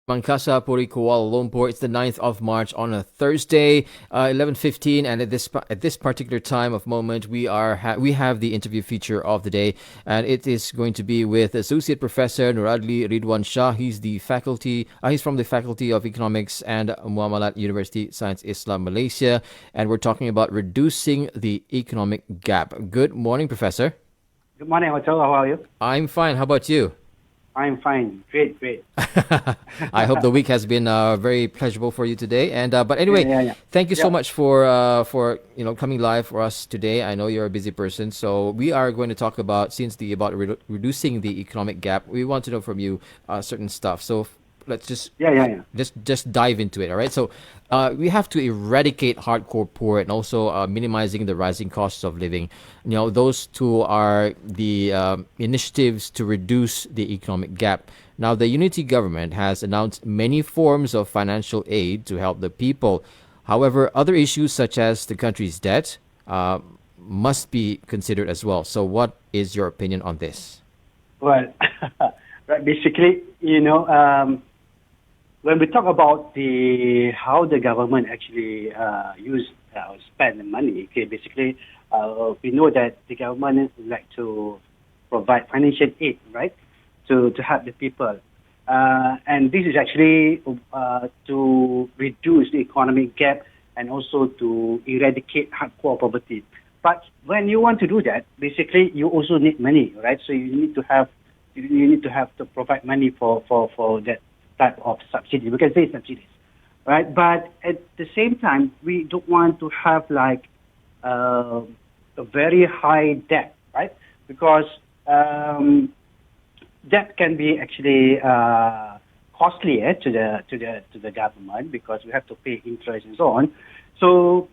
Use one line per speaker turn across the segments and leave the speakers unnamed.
Mangkasa, Puri, Kuala Lumpur. It's the 9th of March on a Thursday, 11:15, and at this particular time of moment, we have the interview feature of the day, and it is going to be with Associate Professor Nuradli Ridwan Shah. He's from the Faculty of Economics and Muamalat University Science Islam Malaysia, and we're talking about reducing the economic gap. Good morning, Professor.
Good morning, Hotel. How are you?
I'm fine. How about you?
I'm fine. Great, great.
I hope the week has been very pleasurable for you today. And but anyway,
Yeah.
thank you so
Yep.
much for coming live for us today. I know you're a busy person, so we are going to talk about reducing the economic gap. We want to know from you certain stuff. So let's just
Yeah.
just dive into it. All right. So we have to eradicate hardcore poor and also minimizing the rising costs of living. Those two are the initiatives to reduce the economic gap. Now, the unity government has announced many forms of financial aid to help the people. However, other issues such as the country's debt must be considered as well. So what is your opinion on this?
Well, right. Basically, when we talk about the how the government actually use spend the money, okay, basically, we know that the government would like to provide financial aid, right, to help the people, and this is actually to reduce the economic gap and also to eradicate hardcore poverty. But when you want to do that, basically, you also need money, right? So you need to have to provide money for that type of subsidy. We can say subsidies, right? But at the same time, we don't want to have like a very high debt, right? Because debt can be actually costly to the government because we have to pay interest and so on. So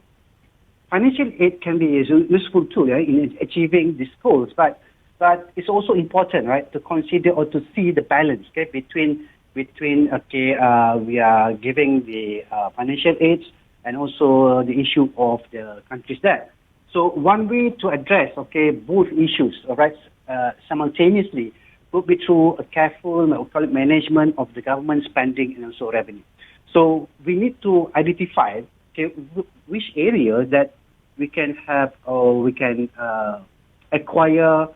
financial aid can be a useful tool, right, in achieving these goals, but it's also important, right, to consider or to see the balance, okay, between we are giving the financial aids and also the issue of the country's debt. So one way to address, okay, both issues, all right, simultaneously would be through a careful, we call it, management of the government spending and also revenue. So we need to identify, okay, which area that we can have or we can acquire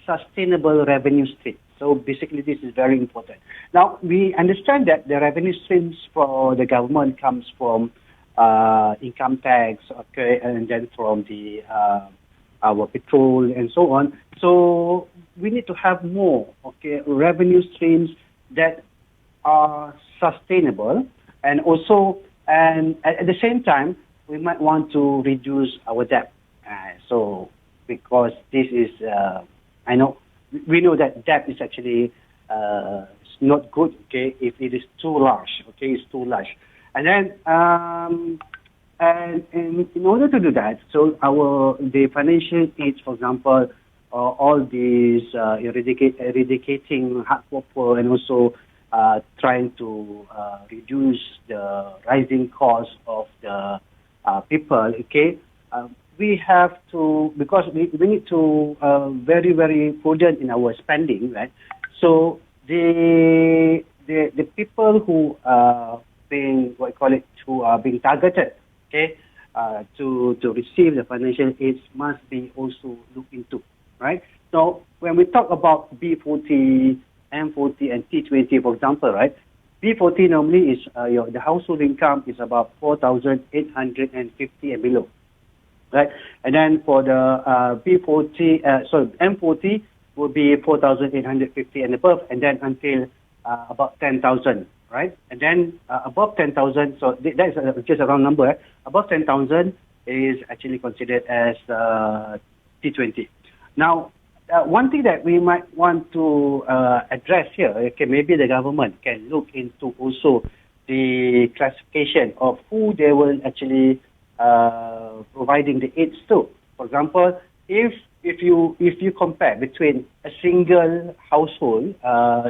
sustainable revenue streams. So basically, this is very important. Now, we understand that the revenue streams for the government comes from income tax, okay, and then from the our petrol and so on. So we need to have more, okay, revenue streams that are sustainable, and also, and at the same time, we might want to reduce our debt. So because this is, we know that debt is actually not good, okay, if it is too large, okay, it's too large. And then, and in order to do that, so the financial aids, for example, all these eradicating hardcore poor and also trying to reduce the rising cost of the people, okay, we have to, because we need to very, very prudent in our spending, right? So the people who are being, who are being targeted, okay, to receive the financial aids must be also looked into, right? So when we talk about B40, M40, and T20, for example, right? B40 normally is the household income is about 4,850 and below, right? And then for the M40 will be 4,850 and above, and then until about 10,000, right? And then above 10,000, so that is just a round number. Above 10,000 is actually considered as T20. Now, one thing that we might want to address here, okay, maybe the government can look into also the classification of who they will actually providing the aids to. For example, if you compare between a single household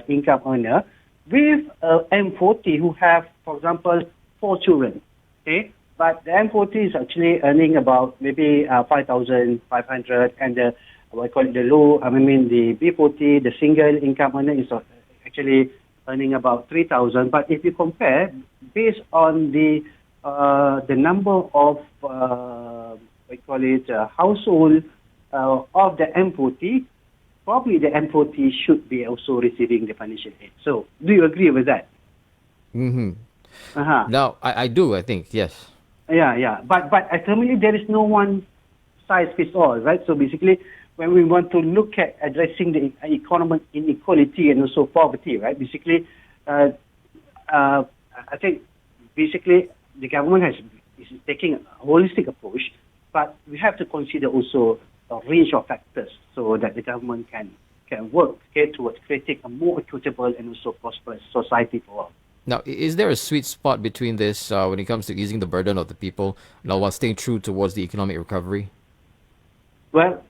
income earner with M40 who have, for example, 4 children, okay, but the M40 is actually earning about maybe 5,500, and the B40, the single income earner is actually earning about 3,000. But if you compare, based on the number of household of the M40, probably the M40 should be also receiving the financial aid. So, do you agree with that?
Mm-hmm.
Uh-huh.
Now, I do, I think, yes.
Yeah. But ultimately, there is no one size fits all, right? So basically, when we want to look at addressing the economic inequality and also poverty, right? Basically, I think basically the government is taking a holistic approach, but we have to consider also a range of factors so that the government can work towards creating a more equitable and also prosperous society for all.
Now, is there a sweet spot between this when it comes to easing the burden of the people, while staying true towards the economic recovery?
Well,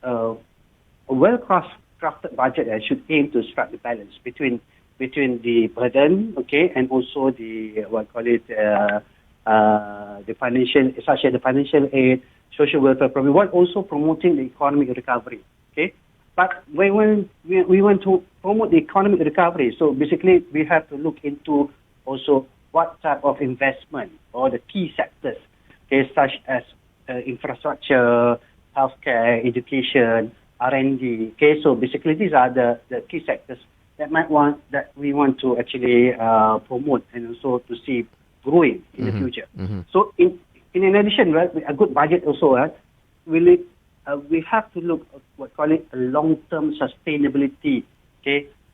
a well-crafted budget should aim to strike the balance between the burden, and also the the financial, such as the financial aid, social welfare program, while also promoting the economic recovery. Okay, but when we want to promote the economic recovery, so basically we have to look into also what type of investment or the key sectors, such as infrastructure, healthcare, education, R&D. Okay, so basically these are the key sectors that we want to actually promote and also to see growing in the future.
Mm-hmm.
So in addition, right, a good budget also, we have to look at a long-term sustainability,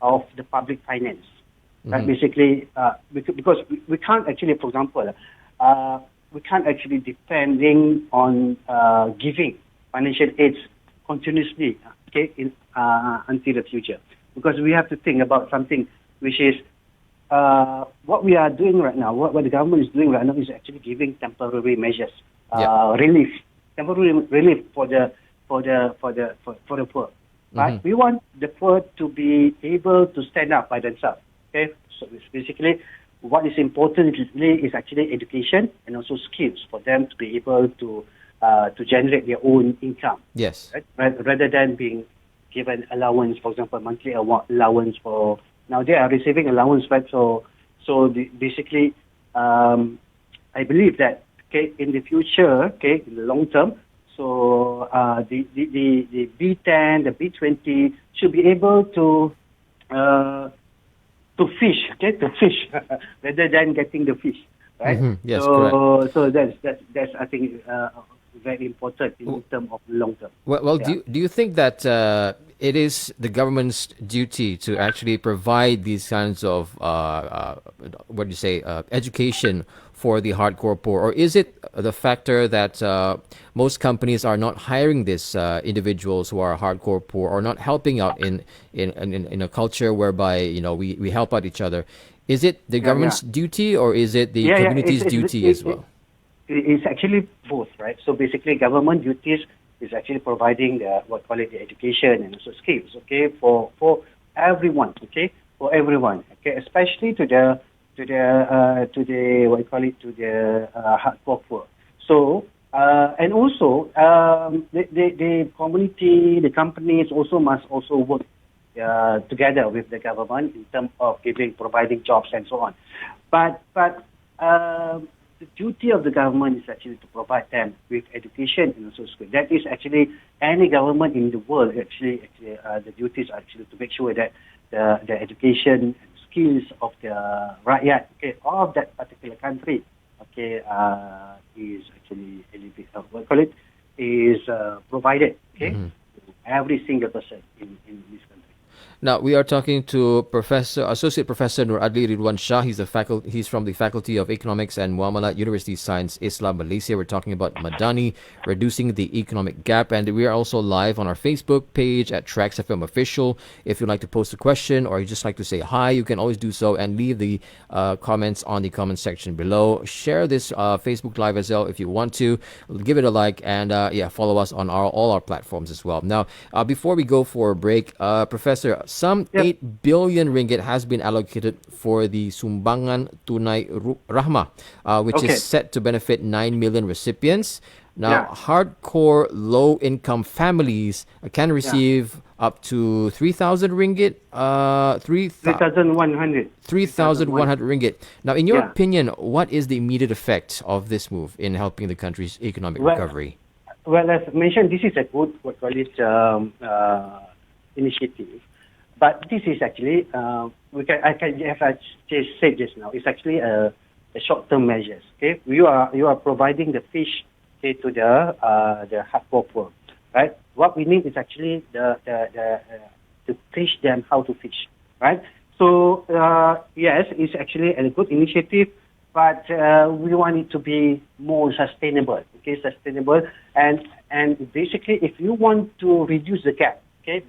of the public finance. Right? Basically, because we can't actually, for example, we can't actually depending on giving financial aids continuously, until the future, because we have to think about something which is what we are doing right now. What the government is doing right now is actually giving temporary measures, temporary relief for the poor. But we want the poor to be able to stand up by themselves. Okay, so it's basically what is important is actually education and also skills for them to be able to generate their own income.
Yes.
Right? Rather than being given allowance, for example, monthly allowance for now they are receiving allowance, right? Basically, I believe that in the future, in the long term, so the B10, the B20 should be able to fish, to fish rather than getting the fish, right?
Yes, correct.
So that's I think very important in terms of long term.
Well, do you think that it is the government's duty to actually provide these kinds of education for the hardcore poor, or is it the factor that most companies are not hiring these individuals who are hardcore poor, or not helping out in a culture whereby we help out each other? Is it the government's duty, or is it the community's duty as well?
It's actually both, right? So basically, government duties is actually providing the education and also skills, for everyone, for everyone, especially to the hardcore poor. So and also the community, the companies also must also work together with the government in terms of providing jobs and so on. But the duty of the government is actually to provide them with education and also school. That is actually any government in the world actually the duties are actually to make sure that the education and skills of the rakyat of that particular country is actually provided to every single person in this country.
Now, we are talking to Associate Professor Nur Adli Ridwan Shah. He's from the Faculty of Economics and Muamalat, University Science Islam, Malaysia. We're talking about Madani, reducing the economic gap. And we are also live on our Facebook page at TraxxFM Official. If you'd like to post a question or you just like to say hi, you can always do so and leave the comments on the comment section below. Share this Facebook Live as well if you want to. Give it a like and follow us on all our platforms as well. Now, before we go for a break, Professor, some 8 billion ringgit has been allocated for the Sumbangan Tunai Rahmah, which is set to benefit 9 million recipients. Now, hardcore low-income families can
yeah.
receive up to 3,000 ringgit,
3,100. 3,100.
3,100 ringgit. Now, in your
Yeah.
opinion, what is the immediate effect of this move in helping the country's economic
Well,
recovery?
well, as mentioned, this is a good, what call it, initiative. But this is actually, I can, as I just said just now, it's actually a short-term measures. Okay, you are providing the fish, okay, to the hardcore poor, right? What we need is actually to teach them how to fish, right? So yes, it's actually a good initiative, but we want it to be more sustainable. Okay, sustainable, and basically, if you want to reduce the gap, okay,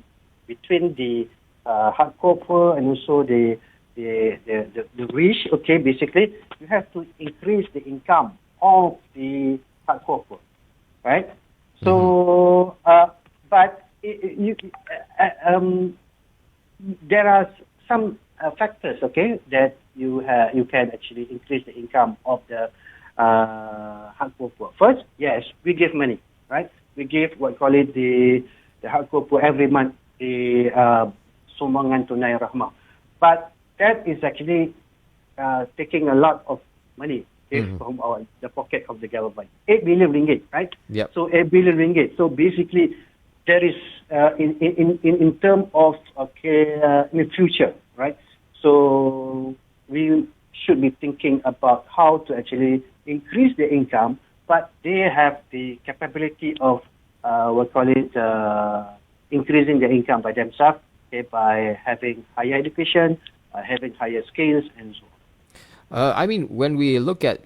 between the hardcore poor and also the rich, okay, basically, you have to increase the income of the hardcore poor, right? So, but there are some factors, okay, that you can actually increase the income of the hardcore poor. First, yes, we give money, right? We give what call it the hardcore poor every month the sumbangan tunai rahmah, but that is actually taking a lot of money from the pocket of the government. 8 billion ringgit, right?
Yep.
So 8 billion ringgit. So basically, there is in terms of in the future, right? So we should be thinking about how to actually increase the income, but they have the capability of what call it increasing the income by themselves, okay, by having higher education, having higher skills, and so on.
I mean, when we look at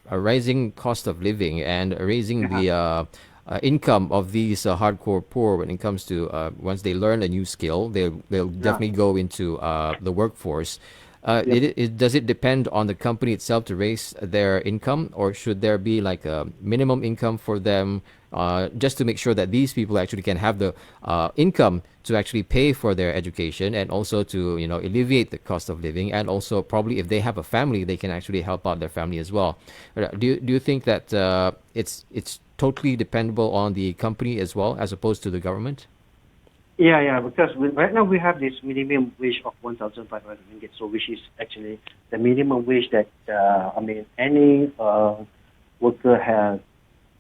a rising cost of living and raising
Yeah,
the income of these hardcore poor, when it comes to once they learn a new skill, they'll
yeah,
definitely go into the workforce.
yep.
Does it depend on the company itself to raise their income, or should there be like a minimum income for them, just to make sure that these people actually can have the income to actually pay for their education and also to alleviate the cost of living, and also probably if they have a family, they can actually help out their family as well. Do you think that it's totally dependable on the company as well as opposed to the government?
Yeah, because right now we have this minimum wage of 1,500 ringgit, so which is actually the minimum wage that any worker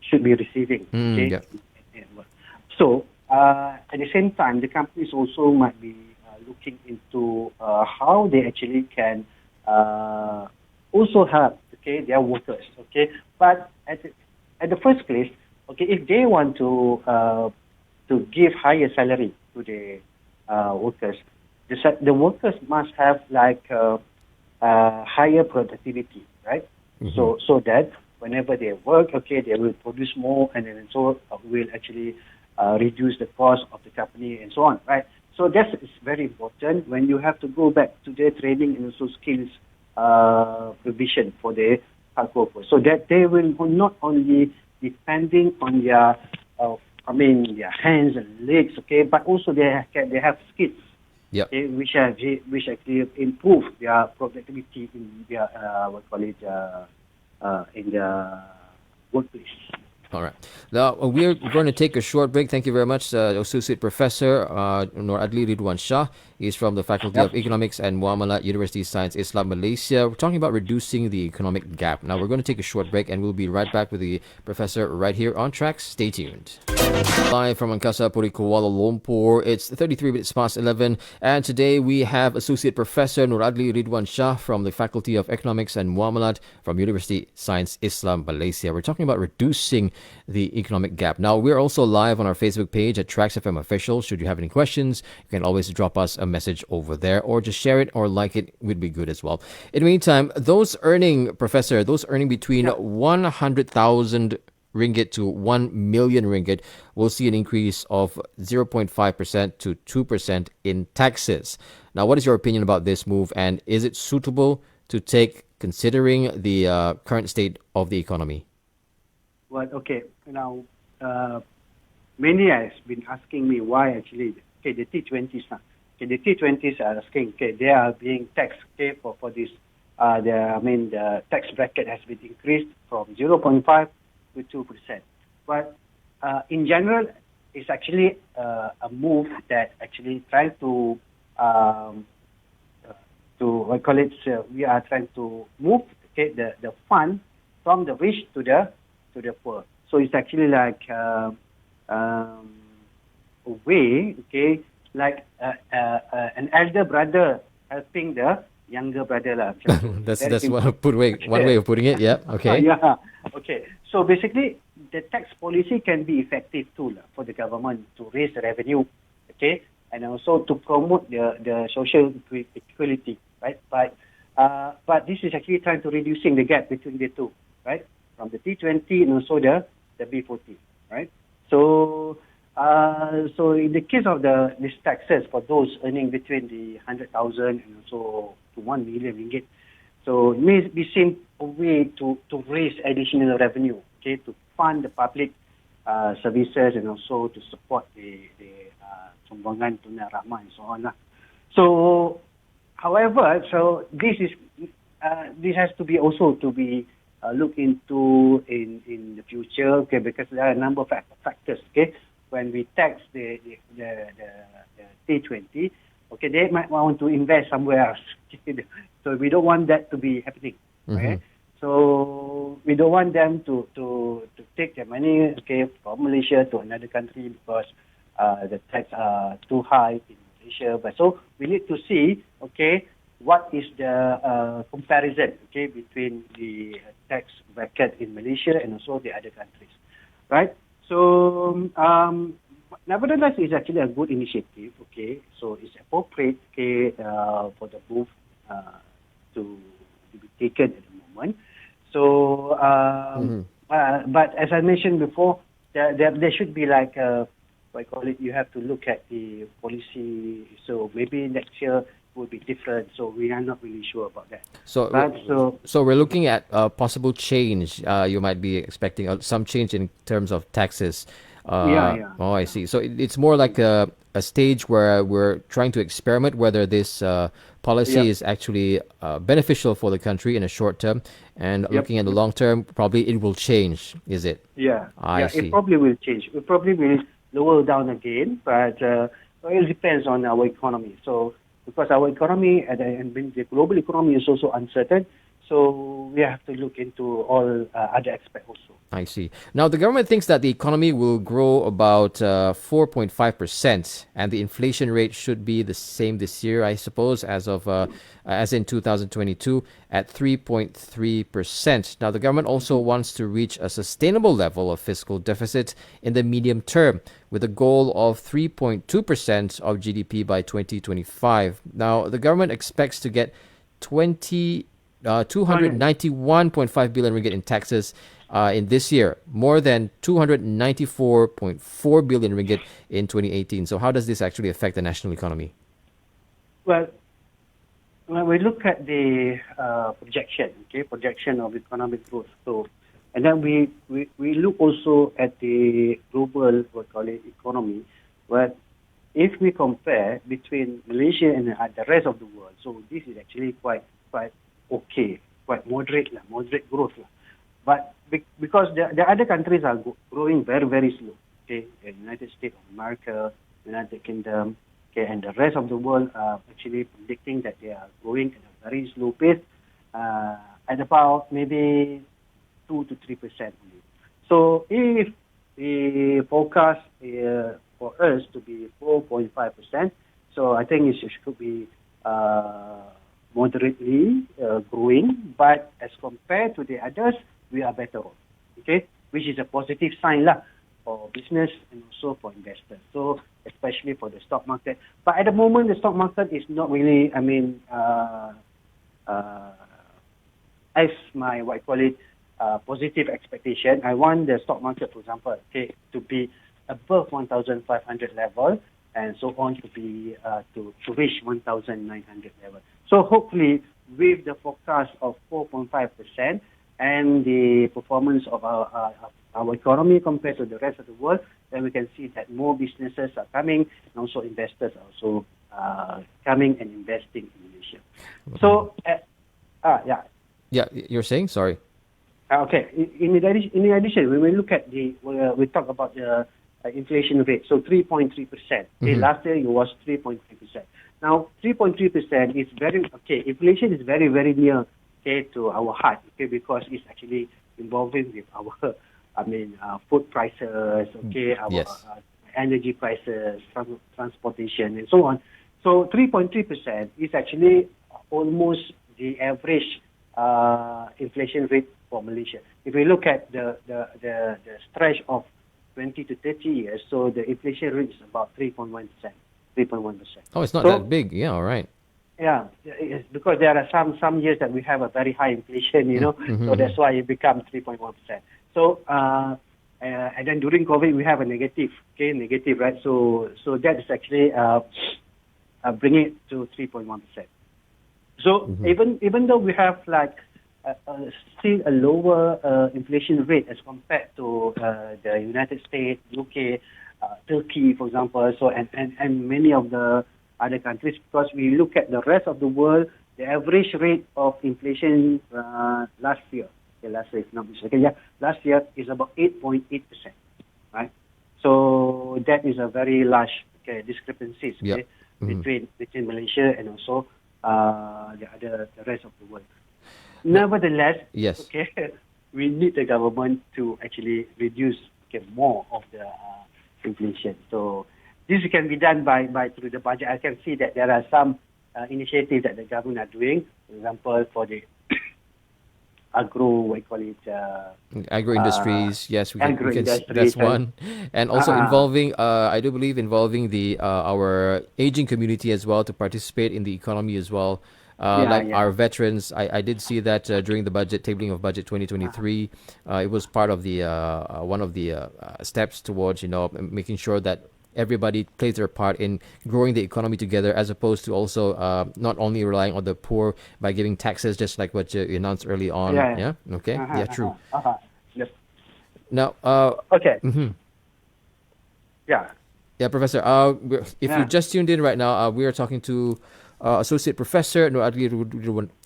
should be receiving. Okay.
Yeah.
Yeah. So at the same time, the companies also might be looking into how they actually can also help, okay, their workers. Okay, but at the first place, okay, if they want to give higher salary to the workers, the workers must have like higher productivity, right? So that whenever they work, okay, they will produce more, and then so will actually reduce the cost of the company and so on, right? So that is very important when you have to go back to their training and also skills provision for the hardcore workers, so that they will not only depending on their their hands and legs, okay, but also they have skills,
Yeah.
okay, which actually improve their productivity in their in their workplace.
All right. Now, we're going to take a short break. Thank you very much, Associate Professor Nur Adli Ridwan Shah. He's from the Faculty of
Yep.
Economics and Muamalat, University of Science, Islam, Malaysia. We're talking about reducing the economic gap. Now, we're going to take a short break, and we'll be right back with the professor right here on Trax. Stay tuned. Live from Angkasa Puri, Kuala Lumpur. It's 33 minutes past 11, and today we have Associate Professor Nur Adli Ridwan Shah from the Faculty of Economics and Muamalat from University of Science, Islam, Malaysia. We're talking about reducing the economic gap. Now, we're also live on our Facebook page at TraxxFM Official. Should you have any questions, you can always drop us a message over there, or just share it or like it would be good as well. In the meantime, those earning between 100,000 ringgit to 1 million ringgit will see an increase of 0.5% to 2% in taxes. Now, what is your opinion about this move, and is it suitable to take considering the current state of the economy?
Well, okay. Now, many has been asking me why actually. Okay, the T20s now. Okay, the T20s are asking. Okay, they are being taxed. Okay, for this. The tax bracket has been increased from 0.5 to 2%. But in general, it's actually a move that actually trying um, to what I call it. We are trying to move the fund from the rich to the poor. So it's actually like um, a way, like an elder brother helping the younger brother lah. Macam tu. Very
That's
simple.
one way of putting it. Yeah. Okay.
Yeah. Okay. So basically, the tax policy can be effective tool for the government to raise the revenue, and also to promote the social equality, right? But this is actually trying to reducing the gap between the two, right? From the T20 and also the B40, right? So so in the case of these taxes for those earning between the 100,000 and also to 1 million ringgit, so it may be seen a way to raise additional revenue, to fund the public services and also to support the sumbangan tunai rahmah and so on. So, however, so this has to be also to be looked into in the future, because there are a number of factors, when we tax the T20, they might want to invest somewhere else. So we don't want that to be happening. Okay? So we don't want them to take their money, from Malaysia to another country because the tax are too high in Malaysia. But so we need to see, what is the comparison, between the tax bracket in Malaysia and also the other countries, right? So nevertheless, it's actually a good initiative. So it's appropriate, for the move to be taken at the moment. So, but as I mentioned before, there should be like what I call it. You have to look at the policy. So maybe next year will be different. So we are not really sure about that.
So we're looking at possible change. You might be expecting some change in terms of taxes.
Yeah.
Oh, I see. So it's more like a stage where we're trying to experiment whether this policy is actually beneficial for the country in a short term, and looking at the long term, probably it will change. Is it?
Yeah.
I see.
It probably will change. It probably will lower down again, but it depends on our economy. So because our economy and the global economy is also uncertain, so we have to look into all other aspects also.
I see. Now, the government thinks that the economy will grow about 4.5%, and the inflation rate should be the same this year, I suppose, as in 2022 at 3.3%. Now, the government also wants to reach a sustainable level of fiscal deficit in the medium term, with a goal of 3.2% of GDP by 2025. Now, the government expects to get 291.5 billion ringgit in taxes in this year, more than 294.4 billion ringgit in 2018. So how does this actually affect the national economy?
Well, when we look at the projection of economic growth, so, and then we look also at the global, economy, where if we compare between Malaysia and the rest of the world, so this is actually quite okay, quite moderate growth. But because the other countries are growing very, very slow, the United States of America, United Kingdom, and the rest of the world are actually predicting that they are growing at a very slow pace, at about maybe 2 to 3% only. So if the forecast for us to be 4.5%, so I think it should be moderately growing, but as compared to the others, we are better off, which is a positive sign for business and also for investors. So especially for the stock market. But at the moment, the stock market is not really, as my, positive expectation. I want the stock market, for example, to be above 1,500 level, and so on to be to reach 1,900 level. So hopefully, with the forecast of 4.5% and the performance of our economy compared to the rest of the world, then we can see that more businesses are coming, and also investors are also coming and investing in Malaysia. So,
Yeah, you're saying? Sorry.
Okay. In addition, when we look at we talk about the inflation rate. So 3.3%. Okay, last year it was 3.3%. Now 3.3% is very okay. Inflation is very very near okay to our heart. Okay, because it's actually involving with our, food prices. Okay, our
Yes.
energy prices, transportation, and so on. So 3.3% is actually almost the average inflation rate for Malaysia. If we look at the stretch of 20 to 30 years, so the inflation rate is about 3.1%. 3.1%.
Oh, it's not
So
that big. Yeah, all right.
yeah, it's because there are some years that we have a very high inflation, so that's why it becomes 3.1%. So and then during COVID we have a negative, right? So that is actually bring it to 3.1%. So even though we have like still a lower inflation rate as compared to the United States, UK, Turkey, for example, so and many of the other countries, because we look at the rest of the world, the average rate of inflation last year, if not mistaken, last year is about 8.8%, right? So that is a very large discrepancies
Yep.
between Malaysia and also the rest of the world. Nevertheless,
Yes.
we need the government to actually reduce more of the inflation. So this can be done by through the budget. I can see that there are some initiatives that the government are doing. For example, for the agro
Industries, yes,
agro
that's
industries
one, and also involving, I do believe involving the our aging community as well to participate in the economy as well. Like our veterans, I did see that during the budget tabling of budget 2023, it was part of the one of the steps towards making sure that everybody plays their part in growing the economy together, as opposed to also not only relying on the poor by giving taxes, just like what you announced early on. Yeah. Okay. Yeah. True.
Yes.
Now.
Okay.
Mhm.
Yeah.
Yeah, Professor. If you just tuned in right now, we are talking to Associate Professor Nur Adli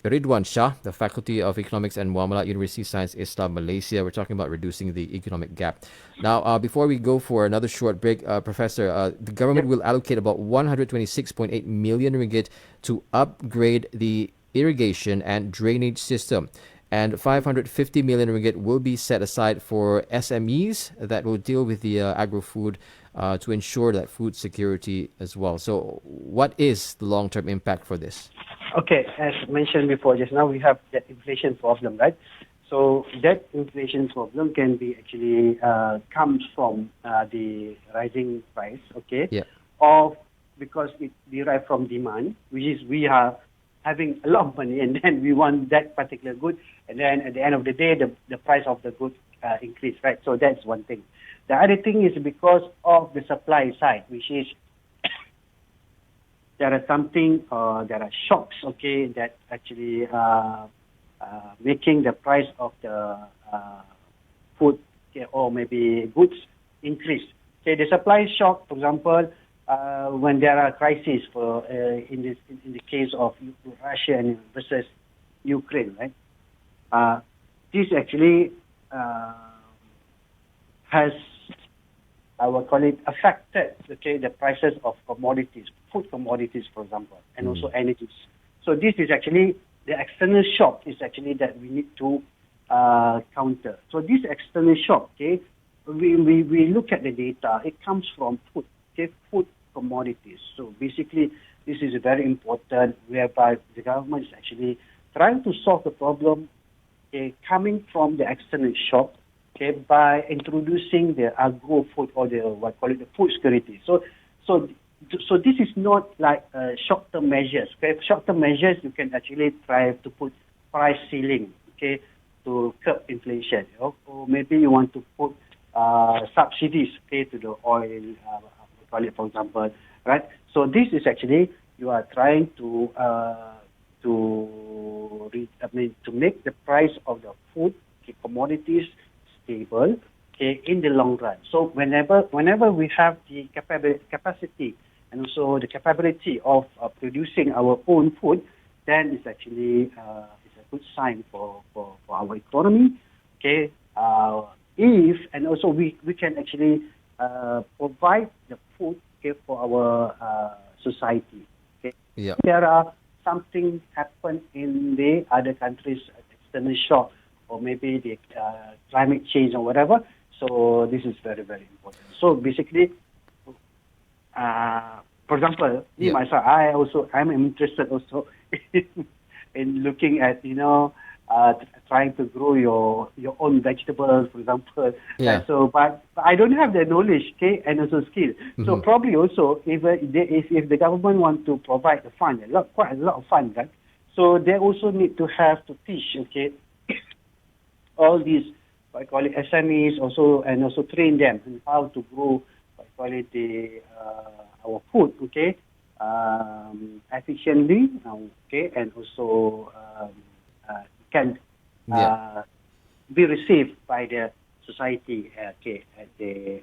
Ridwan Shah, the Faculty of Economics and Muamalat, University of Science Islam, Malaysia. We're talking about reducing the economic gap. Now, before we go for another short break, Professor, the government will allocate about 126.8 million ringgit to upgrade the irrigation and drainage system. And 550 million ringgit will be set aside for SMEs that will deal with the agro-food to ensure that food security as well. So what is the long-term impact for this?
Okay, as mentioned before, just now we have that inflation problem, right? So that inflation problem can be actually comes from the rising price,
Yeah.
of because it derived from demand, which is we are having a lot of money and then we want that particular good, and then at the end of the day, the price of the good increase, right? So that's one thing. The other thing is because of the supply side, which is there are shocks, that actually making the price of the food or maybe goods increase. Okay, the supply shock, for example, when there are crises in the case of Russia and versus Ukraine, right? This actually has, I will call it, affected the prices of commodities, food commodities, for example, and also energies. So this is actually the external shock is actually that we need to counter. So this external shock, we look at the data, it comes from food, food commodities. So basically, this is very important, whereby the government is actually trying to solve the problem coming from the external shock, by introducing the agro food or the the food security. So this is not like short-term measures. Short-term measures you can actually try to put price ceiling, to curb inflation. Or maybe you want to put subsidies, to the oil, for example, right? So this is actually you are trying to make the price of the food commodities stable in the long run. So whenever we have the capacity and also the capability of producing our own food, then it's actually it's a good sign for our economy, okay, if and also we can actually provide the food, okay, for our society. Okay,
Yeah.
there are something happen in the other countries, external shock or maybe the climate change or whatever. So this is very very important. So basically, for example, me
Yeah.
myself, I'm interested also in looking at trying to grow your own vegetables, for example.
Yeah.
So, but I don't have the knowledge, okay, and also skill. So
Hmm.
probably also if the government want to provide the fund, quite a lot of fund, right? So they also need to have to teach, okay, all these what I call it SMEs also and also train them on how to grow what I call it our food, okay, efficiently, okay, and also can
Yeah.
be received by the society, okay, at the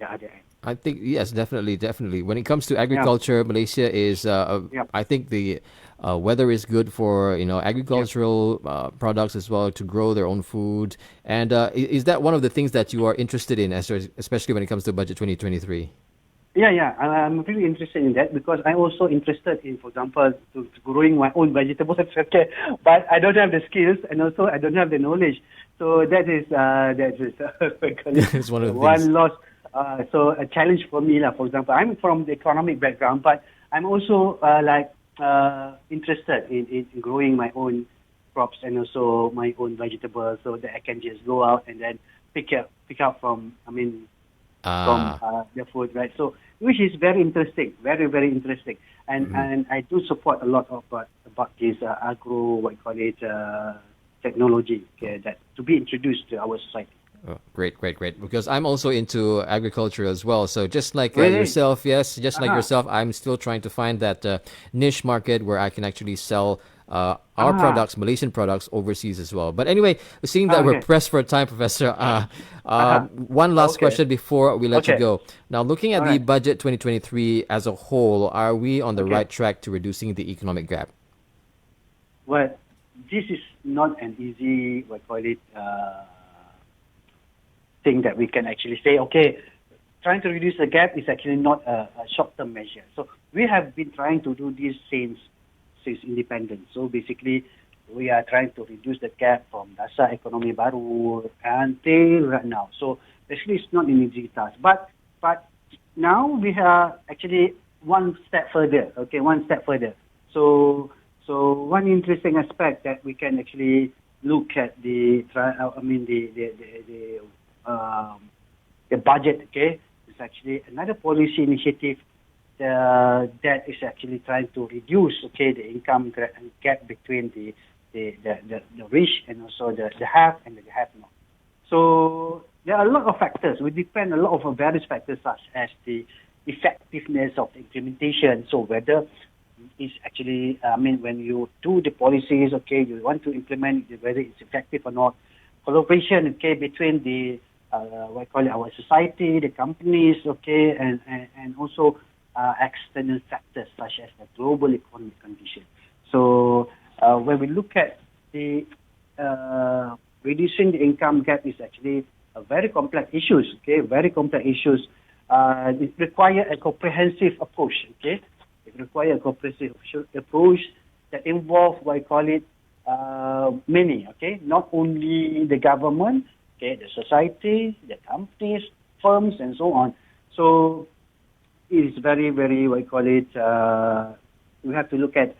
other end.
I think yes, definitely, definitely. When it comes to
Yeah,
agriculture, Malaysia is.
yeah,
I think the weather is good for
yeah.
agricultural products as well to grow their own food. And is that one of the things that you are interested in, especially when it comes to budget 2023?
Yeah, yeah. I'm really interested in that because I'm also interested in, for example, to growing my own vegetables. Okay, but I don't have the skills and also I don't have the knowledge. So that is what I call it,
It's one of the things.
one loss. So a challenge for me, lah. For example, I'm from the economic background, but I'm also interested in growing my own crops and also my own vegetables, so that I can just go out and then pick up from. I mean, from
Ah.
the food, right? So, which is very interesting, very very interesting, and I do support a lot of about this agro, what you call it, technology, okay, that to be introduced to our society.
Oh, great, great, great. Because I'm also into agriculture as well. So just like
Really?
yourself, yes, just like
Uh-huh.
yourself, I'm still trying to find that niche market where I can actually sell our
Ah,
products, Malaysian products, overseas as well. But anyway, seeing that we're
okay.
pressed for time, Professor,
Uh-huh.
one last
Okay.
question before we let you
Okay.
go. Now, looking at
All
the
right.
budget 2023 as a whole, are we on the
Okay.
right track to reducing the economic gap?
Well, this is not an easy, what you call it, thing that we can actually say, okay, trying to reduce the gap is actually not a short-term measure. So we have been trying to do this since independence. So basically, we are trying to reduce the gap from dasar ekonomi baru until right now. So basically, it's not an easy task. But now we are actually one step further. Okay, one step further. So one interesting aspect that we can actually look at the budget, okay, is actually another policy initiative that is actually trying to reduce, okay, the income gap between the rich and also the have and the have not. So there are a lot of factors. We depend a lot of various factors such as the effectiveness of the implementation. So whether it's actually, when you do the policies, okay, you want to implement it, whether it's effective or not. Collaboration, okay, between the what I call it, our society, the companies, okay, and also external factors such as the global economic condition. So when we look at the reducing the income gap is actually a very complex issues, okay, very complex issues. It requires a comprehensive approach, okay. It requires a comprehensive approach that involves what I call it many, okay, not only the government, okay, the society, the companies, firms, and so on. So it is very, very, what I call it, we have to look at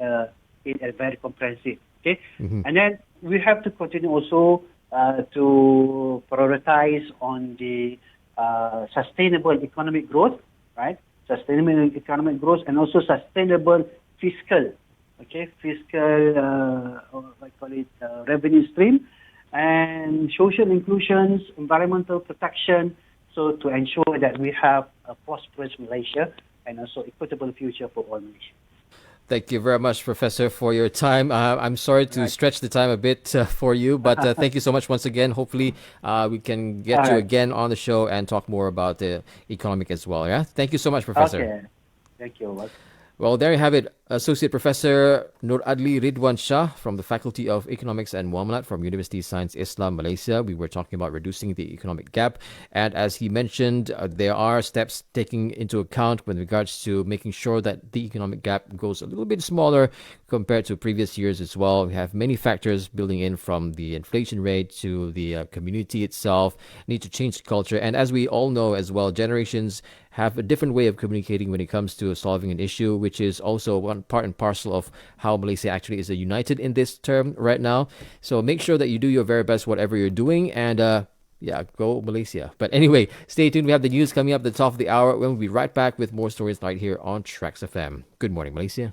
it as very comprehensive, okay?
Hmm.
And then we have to continue also to prioritize on the sustainable economic growth, right? Sustainable economic growth and also sustainable fiscal, okay, what I call it, revenue stream, and social inclusions, environmental protection, so to ensure that we have a prosperous Malaysia and also equitable future for all Malaysians.
Thank you very much, Professor, for your time. I'm sorry to
Right.
stretch the time a bit for you, but thank you so much once again. Hopefully, we can
All
get you
right.
again on the show and talk more about the economic as well. Yeah. Thank you so much, Professor.
Okay. Thank you.
Well, there you have it. Associate Professor Nur Adli Ridwan Shah from the Faculty of Economics and Muamalat from University of Science Islam Malaysia. We were talking about reducing the economic gap. And as he mentioned, there are steps taking into account with regards to making sure that the economic gap goes a little bit smaller compared to previous years as well. We have many factors building in from the inflation rate to the community itself, need to change the culture. And as we all know as well, generations have a different way of communicating when it comes to solving an issue, which is also one part and parcel of how Malaysia actually is united in this term right now. So make sure that you do your very best, whatever you're doing, and yeah, go Malaysia. But anyway, stay tuned. We have the news coming up at the top of the hour. We'll be right back with more stories right here on TraxxFM. Good morning, Malaysia.